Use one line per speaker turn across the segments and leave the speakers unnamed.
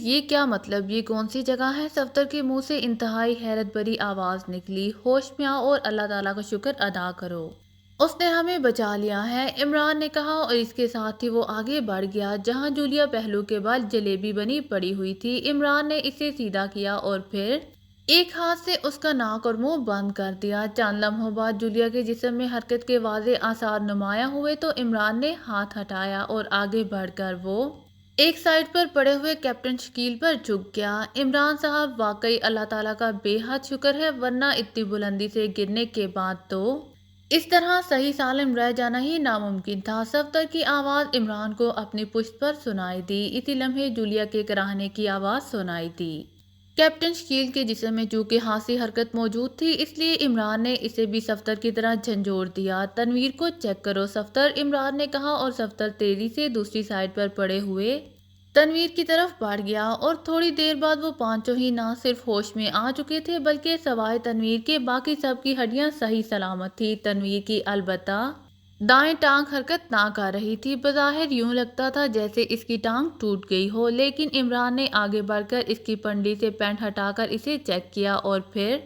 یہ کیا مطلب؟ یہ کون سی جگہ ہے؟ صفدر کے منہ سے انتہائی حیرت بھری آواز نکلی۔ ہوش میں آؤ اور اللہ تعالیٰ کا شکر ادا کرو، اس نے ہمیں بچا لیا ہے، عمران نے کہا، اور اس کے ساتھ ہی وہ آگے بڑھ گیا جہاں جولیا پہلو کے بال جلیبی بنی پڑی ہوئی تھی۔ عمران نے اسے سیدھا کیا اور پھر ایک ہاتھ سے اس کا ناک اور منہ بند کر دیا۔ چند لمحوں بعد جولیا کے جسم میں حرکت کے واضح آثار نمایاں ہوئے تو عمران نے ہاتھ ہٹایا اور آگے بڑھ کر وہ ایک سائیڈ پر پڑے ہوئے کیپٹن شکیل پر جھک گیا۔ عمران صاحب، واقعی اللہ تعالیٰ کا بے حد شکر ہے، ورنہ اتنی بلندی سے گرنے کے بعد تو اس طرح صحیح سالم رہ جانا ہی ناممکن تھا۔ صفدر کی آواز عمران کو اپنی پشت پر سنائی دی۔ اسی لمحے جولیا کے کراہنے کی آواز سنائی دی۔ کیپٹن شکیل کے جسم میں چونکہ ہانسی حرکت موجود تھی، اس لیے عمران نے اسے بھی صفدر کی طرح جھنجھوڑ دیا۔ تنویر کو چیک کرو صفدر، عمران نے کہا، اور صفدر تیزی سے دوسری سائیڈ پر پڑے ہوئے تنویر کی طرف بڑھ گیا اور تھوڑی دیر بعد وہ پانچوں ہی نہ صرف ہوش میں آ چکے تھے بلکہ سوائے تنویر کے باقی سب کی ہڈیاں صحیح سلامت تھی۔ تنویر کی البتہ دائیں ٹانگ حرکت نہ کر رہی تھی۔ بظاہر یوں لگتا تھا جیسے اس کی ٹانگ ٹوٹ گئی ہو، لیکن عمران نے آگے بڑھ کر اس کی پنڈلی سے پینٹ ہٹا کر اسے چیک کیا اور پھر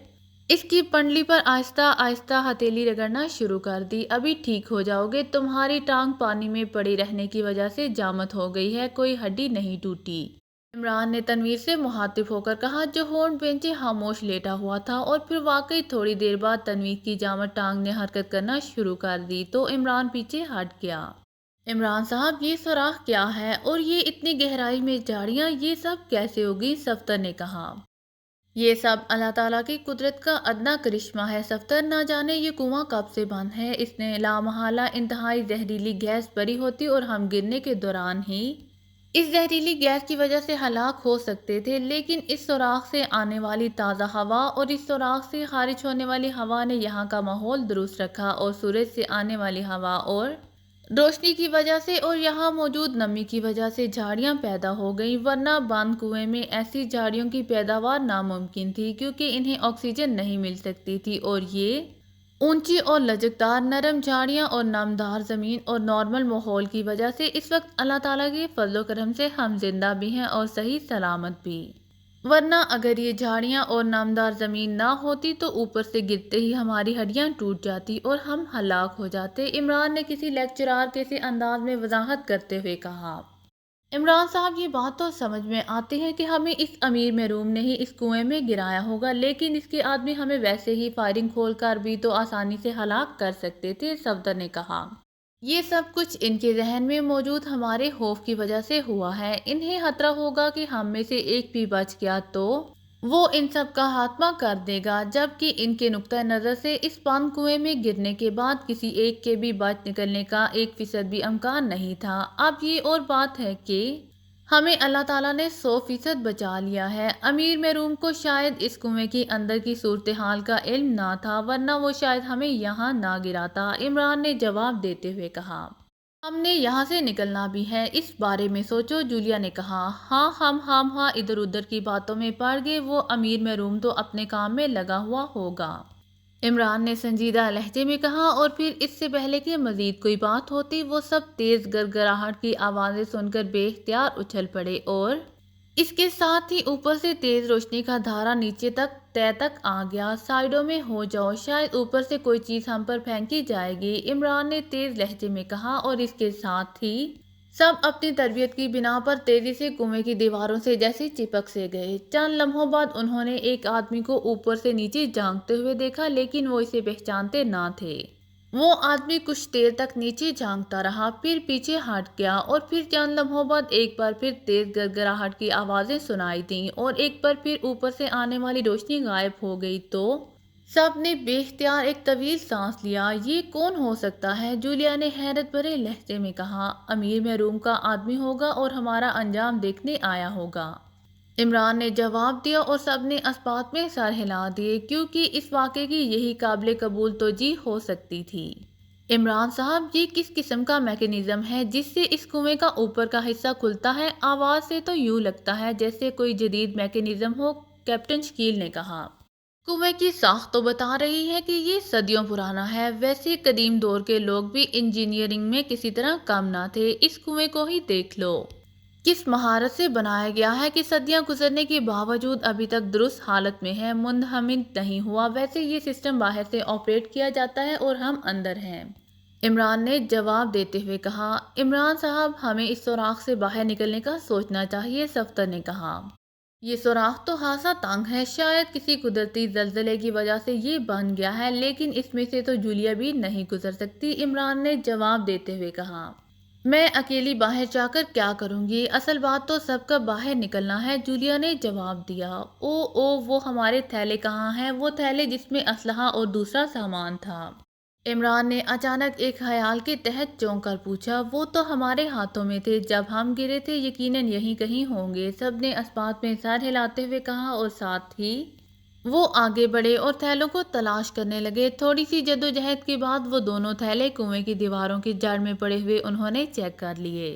اس کی پنڈلی پر آہستہ آہستہ ہتھیلی رگڑنا شروع کر دی۔ ابھی ٹھیک ہو جاؤ گے، تمہاری ٹانگ پانی میں پڑی رہنے کی وجہ سے جامد ہو گئی ہے، کوئی ہڈی نہیں ٹوٹی، عمران نے تنویر سے مخاطب ہو کر کہا جو ہونٹ بھینچے خاموش لیٹا ہوا تھا۔ اور پھر واقعی تھوڑی دیر بعد تنویر کی جامد ٹانگ نے حرکت کرنا شروع کر دی تو عمران پیچھے ہٹ گیا۔ عمران صاحب، یہ سوراخ کیا ہے؟ اور یہ اتنی گہرائی میں جھاڑیاں، یہ سب کیسے ہوگی؟ صفدر نے کہا، یہ سب اللہ تعالیٰ کی قدرت کا ادنا کرشمہ ہے صفدر، نہ جانے یہ کنواں کب سے بند ہے، اس نے لامحالہ انتہائی زہریلی گیس بری ہوتی اور ہم گرنے کے دوران ہی اس زہریلی گیس کی وجہ سے ہلاک ہو سکتے تھے، لیکن اس سوراخ سے آنے والی تازہ ہوا اور اس سوراخ سے خارج ہونے والی ہوا نے یہاں کا ماحول درست رکھا، اور سورج سے آنے والی ہوا اور روشنی کی وجہ سے اور یہاں موجود نمی کی وجہ سے جھاڑیاں پیدا ہو گئیں، ورنہ بند کنویں میں ایسی جھاڑیوں کی پیداوار ناممکن تھی کیونکہ انہیں آکسیجن نہیں مل سکتی تھی، اور یہ اونچی اور لچکدار نرم جھاڑیاں اور نمدار زمین اور نارمل ماحول کی وجہ سے اس وقت اللہ تعالیٰ کے فضل و کرم سے ہم زندہ بھی ہیں اور صحیح سلامت بھی، ورنہ اگر یہ جھاڑیاں اور نمدار زمین نہ ہوتی تو اوپر سے گرتے ہی ہماری ہڈیاں ٹوٹ جاتی اور ہم ہلاک ہو جاتے، عمران نے کسی لیکچرار کے سے انداز میں وضاحت کرتے ہوئے کہا۔ عمران صاحب، یہ بات تو سمجھ میں آتی ہے کہ ہمیں اس امیر محروم نے ہی اس کنویں میں گرایا ہوگا، لیکن اس کے آدمی ہمیں ویسے ہی فائرنگ کھول کر بھی تو آسانی سے ہلاک کر سکتے تھے، صفدر نے کہا۔ یہ سب کچھ ان کے ذہن میں موجود ہمارے خوف کی وجہ سے ہوا ہے، انہیں خطرہ ہوگا کہ ہم میں سے ایک بھی بچ گیا تو وہ ان سب کا خاتمہ کر دے گا، جبکہ ان کے نقطۂ نظر سے اس بند کنویں میں گرنے کے بعد کسی ایک کے بھی بچ نکلنے کا 1% بھی امکان نہیں تھا۔ اب یہ اور بات ہے کہ ہمیں اللہ تعالیٰ نے 100% بچا لیا ہے، امیر محروم کو شاید اس کنویں کی اندر کی صورتحال کا علم نہ تھا، ورنہ وہ شاید ہمیں یہاں نہ گراتا، عمران نے جواب دیتے ہوئے کہا۔ ہم نے یہاں سے نکلنا بھی ہے، اس بارے میں سوچو، جولیا نے کہا۔ ہاں، ہم ادھر ادھر کی باتوں میں پڑ گئے، وہ امیر محروم تو اپنے کام میں لگا ہوا ہوگا، عمران نے سنجیدہ لہجے میں کہا، اور پھر اس سے پہلے کہ مزید کوئی بات ہوتی وہ سب تیز گڑگڑاہٹ کی آوازیں سن کر بے اختیار اچھل پڑے، اور اس کے ساتھ ہی اوپر سے تیز روشنی کا دھارا نیچے تک تہ تک آ گیا۔ سائیڈوں میں ہو جاؤ، شاید اوپر سے کوئی چیز ہم پر پھینکی جائے گی، عمران نے تیز لہجے میں کہا، اور اس کے ساتھ ہی سب اپنی تربیت کی بنا پر تیزی سے کنویں کی دیواروں سے جیسے چپک سے گئے۔ چند لمحوں بعد انہوں نے ایک آدمی کو اوپر سے نیچے جھانکتے ہوئے دیکھا، لیکن وہ اسے پہچانتے نہ تھے۔ وہ آدمی کچھ دیر تک نیچے جھانکتا رہا، پھر پیچھے ہٹ گیا، اور پھر چند لمحوں بعد ایک بار پھر تیز گڑگڑاہٹ کی آوازیں سنائی دیں، اور ایک بار پھر اوپر سے آنے والی روشنی غائب ہو گئی تو سب نے بے اختیار ایک طویل سانس لیا۔ یہ کون ہو سکتا ہے؟ جولیا نے حیرت بھرے لہجے میں کہا۔ امیر محروم کا آدمی ہوگا اور ہمارا انجام دیکھنے آیا ہوگا، عمران نے جواب دیا، اور سب نے اس بات میں سر ہلا دیے کیونکہ اس واقعے کی یہی قابل قبول توجہ ہو سکتی تھی۔ عمران صاحب، یہ کس قسم کا میکینزم ہے جس سے اس کنویں کا اوپر کا حصہ کھلتا ہے؟ آواز سے تو یوں لگتا ہے جیسے کوئی جدید میکینزم ہو، کیپٹن شکیل نے کہا۔ کنویں کی ساخت تو بتا رہی ہے کہ یہ صدیوں پرانا ہے، ویسے قدیم دور کے لوگ بھی انجینئرنگ میں کسی طرح کم نہ تھے، اس کنویں کو ہی دیکھ لو، کس مہارت سے بنایا گیا ہے کہ صدیاں گزرنے کے باوجود ابھی تک درست حالت میں ہے، منہمک نہیں ہوا؟ ویسے یہ سسٹم باہر سے آپریٹ کیا جاتا ہے اور ہم اندر ہیں، عمران نے جواب دیتے ہوئے کہا۔ عمران صاحب، ہمیں اس سوراخ سے باہر نکلنے کا سوچنا چاہیے، صفدر نے کہا۔ یہ سوراخ تو خاصا تنگ ہے، شاید کسی قدرتی زلزلے کی وجہ سے یہ بن گیا ہے، لیکن اس میں سے تو جولیا بھی نہیں گزر سکتی، عمران نے جواب دیتے ہوئے کہا۔ میں اکیلی باہر جا کر کیا کروں گی؟ اصل بات تو سب کا باہر نکلنا ہے، جولیا نے جواب دیا۔ او وہ ہمارے تھیلے کہاں ہیں؟ وہ تھیلے جس میں اسلحہ اور دوسرا سامان تھا؟ عمران نے اچانک ایک خیال کے تحت چونک کر پوچھا۔ وہ تو ہمارے ہاتھوں میں تھے جب ہم گرے تھے، یقیناً یہیں کہیں ہوں گے، سب نے اس بات میں سر ہلاتے ہوئے کہا، اور ساتھ ہی وہ آگے بڑھے اور تھیلوں کو تلاش کرنے لگے۔ تھوڑی سی جدوجہد کے بعد وہ دونوں تھیلے کنویں کی دیواروں کی جڑ میں پڑے ہوئے انہوں نے چیک کر لیے۔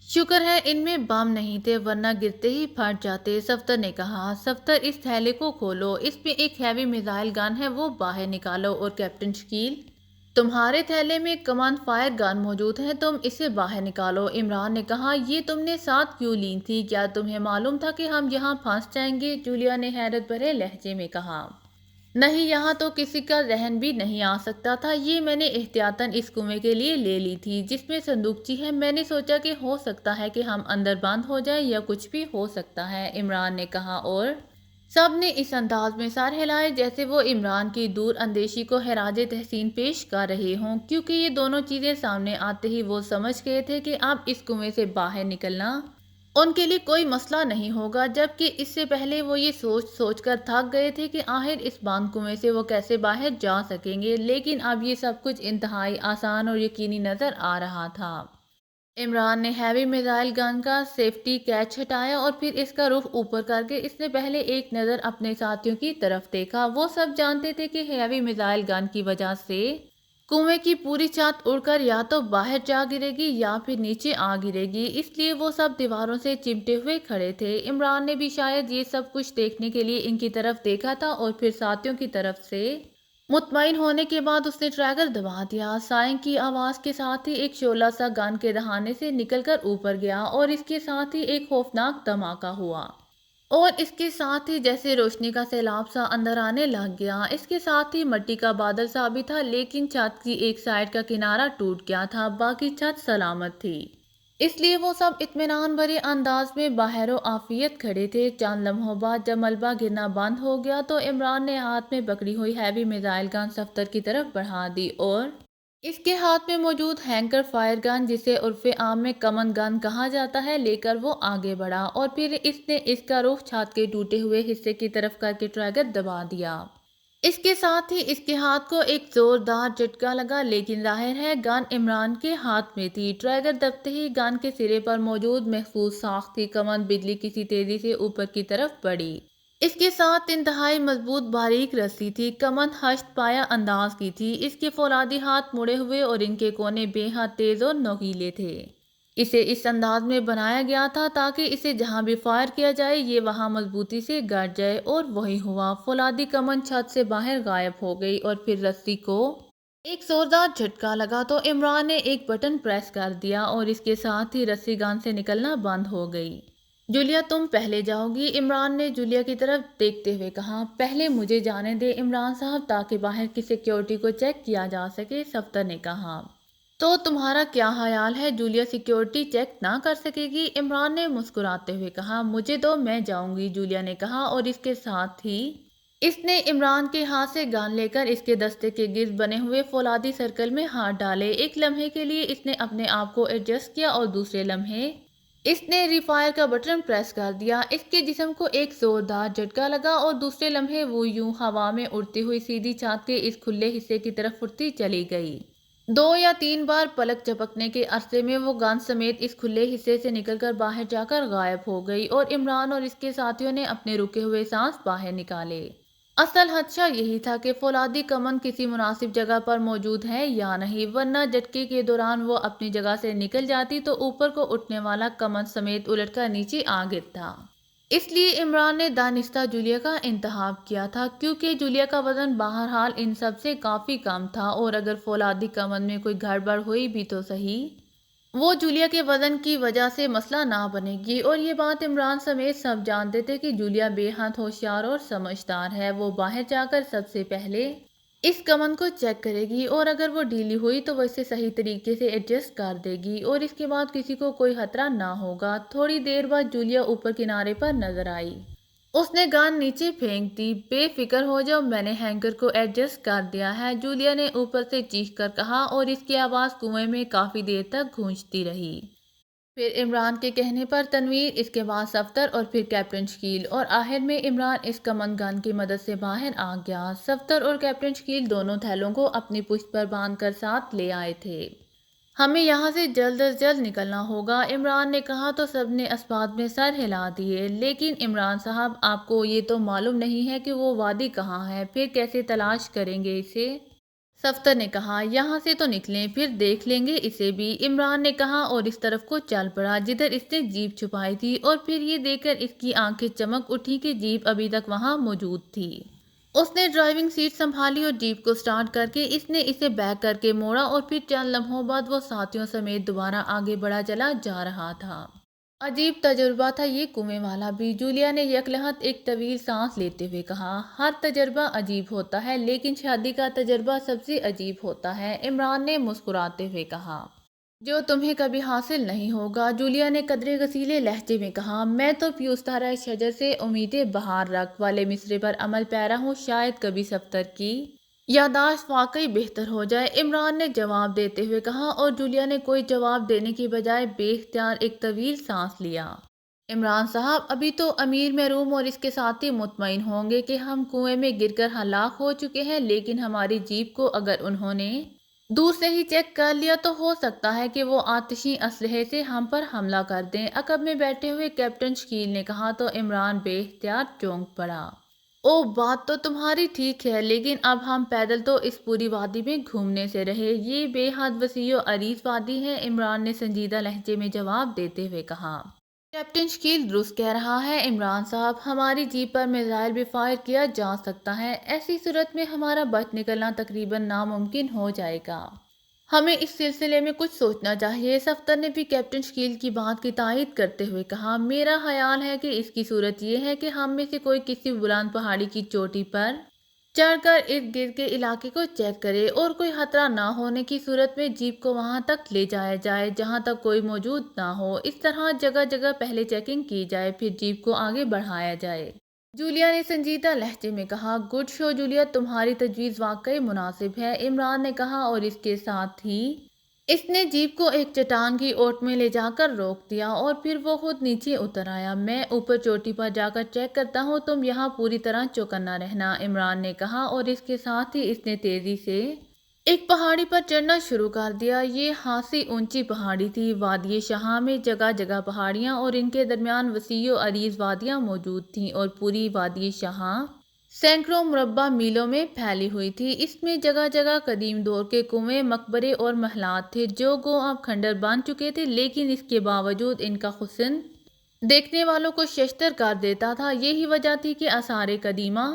شکر ہے ان میں بم نہیں تھے، ورنہ گرتے ہی پھٹ جاتے، صفدر نے کہا۔ صفدر، اس تھیلے کو کھولو، اس میں ایک ہیوی میزائل گن ہے، وہ باہر نکالو، اور کیپٹن شکیل، تمہارے تھیلے میں کمانڈ فائر گن موجود ہے، تم اسے باہر نکالو، عمران نے کہا۔ یہ تم نے ساتھ کیوں لی تھی؟ کیا تمہیں معلوم تھا کہ ہم یہاں پھنس جائیں گے؟ جولیا نے حیرت بھرے لہجے میں کہا۔ نہیں، یہاں تو کسی کا ذہن بھی نہیں آ سکتا تھا، یہ میں نے احتیاطاً اس کنویں کے لیے لے لی تھی جس میں صندوقچی ہے، میں نے سوچا کہ ہو سکتا ہے کہ ہم اندر بند ہو جائیں یا کچھ بھی ہو سکتا ہے، عمران نے کہا، اور سب نے اس انداز میں سر ہلائے جیسے وہ عمران کی دور اندیشی کو خراج تحسین پیش کر رہے ہوں، کیونکہ یہ دونوں چیزیں سامنے آتے ہی وہ سمجھ گئے تھے کہ اب اس کنویں سے باہر نکلنا ان کے لیے کوئی مسئلہ نہیں ہوگا، جبکہ اس سے پہلے وہ یہ سوچ کر تھک گئے تھے کہ آخر اس بند کنویں سے وہ کیسے باہر جا سکیں گے، لیکن اب یہ سب کچھ انتہائی آسان اور یقینی نظر آ رہا تھا۔ عمران نے ہیوی میزائل گن کا سیفٹی کیچ ہٹایا اور پھر اس کا رخ اوپر کر کے اس نے پہلے ایک نظر اپنے ساتھیوں کی طرف دیکھا۔ وہ سب جانتے تھے کہ ہیوی میزائل گن کی وجہ سے کنویں کی پوری چھت اڑ کر یا تو باہر جا گرے گی یا پھر نیچے آ گرے گی، اس لیے وہ سب دیواروں سے چمٹے ہوئے کھڑے تھے۔ عمران نے بھی شاید یہ سب کچھ دیکھنے کے لیے ان کی طرف دیکھا تھا اور پھر ساتھیوں کی طرف سے مطمئن ہونے کے بعد اس نے ٹریگر دبا دیا۔ سائنگ کی آواز کے ساتھ ہی ایک شعلہ سا گن کے دہانے سے نکل کر اوپر گیا اور اس کے ساتھ ہی ایک خوفناک دھماکہ ہوا، اور اس کے ساتھ ہی جیسے روشنی کا سیلاب سا اندر آنے لگ گیا۔ اس کے ساتھ ہی مٹی کا بادل سا بھی تھا، لیکن چھت کی ایک سائیڈ کا کنارہ ٹوٹ گیا تھا، باقی چھت سلامت تھی، اس لیے وہ سب اطمینان بھرے انداز میں بخیر و عافیت کھڑے تھے۔ چند لمحوں بعد جب ملبہ گرنا بند ہو گیا تو عمران نے ہاتھ میں پکڑی ہوئی ہیوی میزائل گن صفدر کی طرف بڑھا دی اور اس کے ہاتھ میں موجود ہینگر فائر گن، جسے عرف عام میں کمن گن کہا جاتا ہے، لے کر وہ آگے بڑھا، اور پھر اس نے اس کا رخ چھت کے ٹوٹے ہوئے حصے کی طرف کر کے ٹریگر دبا دیا۔ اس کے ساتھ ہی اس کے ہاتھ کو ایک زوردار جھٹکا لگا، لیکن ظاہر ہے گن عمران کے ہاتھ میں تھی۔ ٹریگر دبتے ہی گن کے سرے پر موجود محفوظ ساخت کی کمند بجلی کسی تیزی سے اوپر کی طرف بڑھی۔ اس کے ساتھ انتہائی مضبوط باریک رسی تھی، کمند ہشت پایا انداز کی تھی، اس کے فولادی ہاتھ مڑے ہوئے اور ان کے کونے بے حد تیز اور نوکیلے تھے۔ اسے اس انداز میں بنایا گیا تھا تاکہ اسے جہاں بھی فائر کیا جائے یہ وہاں مضبوطی سے گڑ جائے، اور وہی ہوا۔ فولادی کمند چھت سے باہر غائب ہو گئی اور پھر رسی کو ایک زوردار جھٹکا لگا تو عمران نے ایک بٹن پریس کر دیا اور اس کے ساتھ ہی رسی گن سے نکلنا بند ہو گئی۔ جولیا، تم پہلے جاؤ گی، عمران نے جولیا کی طرف دیکھتے ہوئے کہا۔ پہلے مجھے جانے دے عمران صاحب، تاکہ باہر کی سیکیورٹی کو چیک کیا جا سکے، صفدر نے کہا۔ تو تمہارا کیا خیال ہے جولیا سیکیورٹی چیک نہ کر سکے گی؟ عمران نے مسکراتے ہوئے کہا۔ مجھے دو، میں جاؤں گی، جولیا نے کہا، اور اس کے ساتھ ہی اس نے عمران کے ہاتھ سے گن لے کر اس کے دستے کے گرد بنے ہوئے فولادی سرکل میں ہاتھ ڈالے۔ ایک لمحے کے لیے اس نے اپنے آپ کو ایڈجسٹ کیا اور دوسرے لمحے اس نے ری فائر کا بٹن پریس کر دیا۔ اس کے جسم کو ایک زوردار جھٹکا لگا اور دوسرے لمحے وہ یوں ہوا میں اڑتی ہوئی سیدھی چھت کے اس کھلے حصے کی طرف اڑتی چلی گئی۔ 2 یا 3 بار پلک جھپکنے کے عرصے میں وہ گن سمیت اس کھلے حصے سے نکل کر باہر جا کر غائب ہو گئی، اور عمران اور اس کے ساتھیوں نے اپنے رکے ہوئے سانس باہر نکالے۔ اصل خدشہ یہی تھا کہ فولادی کمند کسی مناسب جگہ پر موجود ہے یا نہیں، ورنہ جھٹکے کے دوران وہ اپنی جگہ سے نکل جاتی تو اوپر کو اٹھنے والا کمند سمیت الٹ کر نیچے آ گرتا۔ اس لیے عمران نے دانستہ جولیا کا انتخاب کیا تھا، کیونکہ جولیا کا وزن بہرحال ان سب سے کافی کم تھا، اور اگر فولادی کمند میں کوئی گڑبڑ ہوئی بھی تو صحیح، وہ جولیا کے وزن کی وجہ سے مسئلہ نہ بنے گی، اور یہ بات عمران سمیت سب جانتے تھے کہ جولیا بے حد ہوشیار اور سمجھدار ہے۔ وہ باہر جا کر سب سے پہلے اس کمن کو چیک کرے گی، اور اگر وہ ڈھیلی ہوئی تو وہ اسے صحیح طریقے سے ایڈجسٹ کر دے گی، اور اس کے بعد کسی کو کوئی خطرہ نہ ہوگا۔ تھوڑی دیر بعد جولیا اوپر کنارے پر نظر آئی۔ اس نے گان نیچے پھینک دی۔ بے فکر ہو جاؤ، میں نے ہینگر کو ایڈجسٹ کر دیا ہے، جولیا نے اوپر سے چیخ کر کہا، اور اس کی آواز کنویں میں کافی دیر تک گونجتی رہی۔ پھر عمران کے کہنے پر تنویر، اس کے بعد صفدر، اور پھر کیپٹن شکیل، اور آخر میں عمران اس کمن گن کی مدد سے باہر آ گیا۔ صفدر اور کیپٹن شکیل دونوں تھیلوں کو اپنی پشت پر باندھ کر ساتھ لے آئے تھے۔ ہمیں یہاں سے جلد از جلد نکلنا ہوگا، عمران نے کہا تو سب نے اسبات میں سر ہلا دیے۔ لیکن عمران صاحب، آپ کو یہ تو معلوم نہیں ہے کہ وہ وادی کہاں ہے، پھر کیسے تلاش کریں گے اسے؟ صفدر نے کہا، یہاں سے تو نکلیں، پھر دیکھ لیں گے اسے بھی، عمران نے کہا، اور اس طرف کو چل پڑا جدھر اس نے جیپ چھپائی تھی، اور پھر یہ دیکھ کر اس کی آنکھیں چمک اٹھی کہ جیپ ابھی تک وہاں موجود تھی۔ اس نے ڈرائیونگ سیٹ سنبھالی اور جیپ کو سٹارٹ کر کے اس نے اسے بیک کر کے موڑا، اور پھر چند لمحوں بعد وہ ساتھیوں سمیت دوبارہ آگے بڑھا چلا جا رہا تھا۔ عجیب تجربہ تھا یہ کنویں والا بھی، جولیا نے یک لحظ ایک طویل سانس لیتے ہوئے کہا۔ ہر تجربہ عجیب ہوتا ہے، لیکن شادی کا تجربہ سب سے عجیب ہوتا ہے، عمران نے مسکراتے ہوئے کہا۔ جو تمہیں کبھی حاصل نہیں ہوگا، جولیا نے قدرے غسیلے لہجے میں کہا۔ میں تو پیوستہ شجر سے امیدیں بہار رکھ والے مصرے پر عمل پیرا ہوں، شاید کبھی صفدر کی یادداشت واقعی بہتر ہو جائے، عمران نے جواب دیتے ہوئے کہا، اور جولیا نے کوئی جواب دینے کی بجائے بے اختیار ایک طویل سانس لیا۔ عمران صاحب، ابھی تو امیر محروم اور اس کے ساتھی مطمئن ہوں گے کہ ہم کنویں میں گر کر ہلاک ہو چکے ہیں، لیکن ہماری جیپ کو اگر انہوں نے دور سے ہی چیک کر لیا تو ہو سکتا ہے کہ وہ آتشی اسلحے سے ہم پر حملہ کر دیں، عقب میں بیٹھے ہوئے کیپٹن شکیل نے کہا تو عمران بے اختیار چونک پڑا۔ او، بات تو تمہاری ٹھیک ہے، لیکن اب ہم پیدل تو اس پوری وادی میں گھومنے سے رہے، یہ بے حد وسیع و عریض وادی ہے، عمران نے سنجیدہ لہجے میں جواب دیتے ہوئے کہا۔ کیپٹن شکیل درست کہہ رہا ہے عمران صاحب، ہماری جیپ پر میزائل بھی فائر کیا جا سکتا ہے، ایسی صورت میں ہمارا بچ نکلنا تقریباً ناممکن ہو جائے گا۔ ہمیں اس سلسلے میں کچھ سوچنا چاہیے، صفدر نے بھی کیپٹن شکیل کی بات کی تائید کرتے ہوئے کہا۔ میرا خیال ہے کہ اس کی صورت یہ ہے کہ ہم میں سے کوئی کسی بلند پہاڑی کی چوٹی پر چڑھ کر ارد گرد کے علاقے کو چیک کرے، اور کوئی خطرہ نہ ہونے کی صورت میں جیپ کو وہاں تک لے جایا جائے جہاں تک کوئی موجود نہ ہو، اس طرح جگہ جگہ پہلے چیکنگ کی جائے، پھر جیپ کو آگے بڑھایا جائے۔ جولیا نے سنجیدہ لہجے میں کہا۔ گڈ شو جولیا، تمہاری تجویز واقعی مناسب ہے، عمران نے کہا، اور اس کے ساتھ ہی اس نے جیپ کو ایک چٹان کی اوٹ میں لے جا کر روک دیا، اور پھر وہ خود نیچے اتر آیا۔ میں اوپر چوٹی پر جا کر چیک کرتا ہوں، تم یہاں پوری طرح چوکنا رہنا، عمران نے کہا، اور اس کے ساتھ ہی اس نے تیزی سے ایک پہاڑی پر چڑھنا شروع کر دیا۔ یہ خاصی اونچی پہاڑی تھی، وادی شہاں میں جگہ جگہ پہاڑیاں اور ان کے درمیان وسیع و عریض وادیاں موجود تھیں، اور پوری وادی شہاں سینکڑوں مربع میلوں میں پھیلی ہوئی تھی۔ اس میں جگہ جگہ قدیم دور کے کنویں، مقبرے اور محلات تھے جو گو اب کھنڈر بن چکے تھے، لیکن اس کے باوجود ان کا حسن دیکھنے والوں کو ششدر کر دیتا تھا۔ یہی وجہ تھی کہ آثار قدیمہ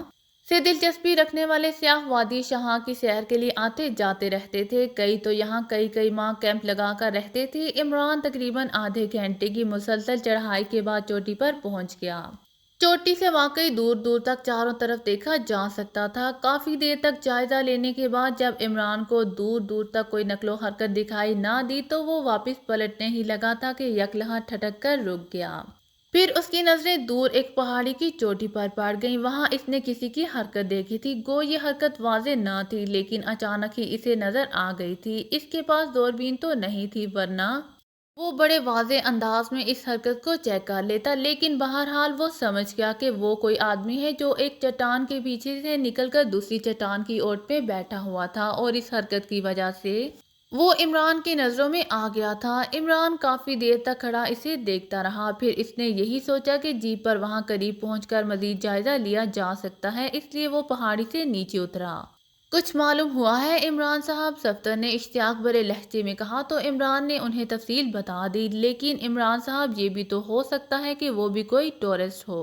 سے دلچسپی رکھنے والے سیاح وادی شہاں کی سیر کے لیے آتے جاتے رہتے تھے، کئی تو یہاں کئی ماہ کیمپ لگا کر رہتے تھے۔ عمران تقریباً آدھے گھنٹے کی مسلسل چڑھائی کے بعد چوٹی پر پہنچ گیا۔ چوٹی سے واقعی دور دور تک چاروں طرف دیکھا جا سکتا تھا۔ کافی دیر تک جائزہ لینے کے بعد جب عمران کو دور دور تک کوئی نقل و حرکت دکھائی نہ دی تو وہ واپس پلٹنے ہی لگا تھا کہ یک لحظ ٹھٹک کر رک گیا۔ پھر اس کی نظریں دور ایک پہاڑی کی چوٹی پر پڑ گئیں، وہاں اس نے کسی کی حرکت دیکھی تھی، گو یہ حرکت واضح نہ تھی، لیکن اچانک ہی اسے نظر آ گئی تھی۔ اس کے پاس دوربین تو نہیں تھی، ورنہ وہ بڑے واضح انداز میں اس حرکت کو چیک کر لیتا، لیکن بہرحال وہ سمجھ گیا کہ وہ کوئی آدمی ہے جو ایک چٹان کے پیچھے سے نکل کر دوسری چٹان کی اوٹ پہ بیٹھا ہوا تھا، اور اس حرکت کی وجہ سے وہ عمران کی نظروں میں آ گیا تھا۔ عمران کافی دیر تک کھڑا اسے دیکھتا رہا، پھر اس نے یہی سوچا کہ جیپ پر وہاں قریب پہنچ کر مزید جائزہ لیا جا سکتا ہے، اس لیے وہ پہاڑی سے نیچے اترا۔ کچھ معلوم ہوا ہے عمران صاحب، صفدر نے اشتیاق بھرے لہجے میں کہا تو عمران نے انہیں تفصیل بتا دی۔ لیکن عمران صاحب، یہ بھی تو ہو سکتا ہے کہ وہ بھی کوئی ٹورسٹ ہو۔